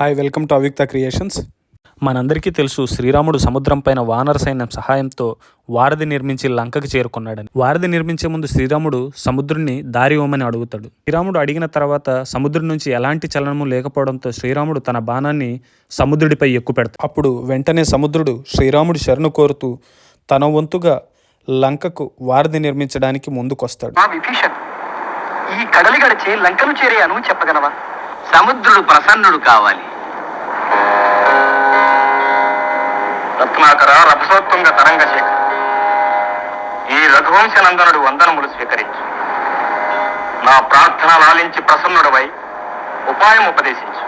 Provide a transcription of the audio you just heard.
Hi, welcome to Avikta creations. మనందరికీ తెలుసు, శ్రీరాముడు సముద్రం పైన వానర సైన్యం సహాయంతో వారధి నిర్మించి లంకకు చేరుకున్నాడని. వారధి నిర్మించే ముందు శ్రీరాముడు సముద్రుడిని దారి ఇవ్వమని అడుగుతాడు. శ్రీరాముడు అడిగిన తర్వాత సముద్రం నుంచి ఎలాంటి చలనము లేకపోవడంతో శ్రీరాముడు తన బాణాన్ని సముద్రుడిపై ఎక్కుపెడతాడు. అప్పుడు వెంటనే సముద్రుడు శ్రీరాముడి శరణు కోరుతూ తన వంతుగా లంకకు వారధి నిర్మించడానికి ముందుకొస్తాడు. ఈ కడలి గడిచి లంకను చేరాను చెప్పగలవా? సముద్రుడు ప్రసన్నుడు కావాలి. రత్నాకర రభసోత్తుంగ తరంగ శేఖర్, ఈ రఘువంశ నందనుడు వందనములు స్వీకరించు. నా ప్రార్థన లాలించి ప్రసన్నుడవై ఉపాయం ఉపదేశించు.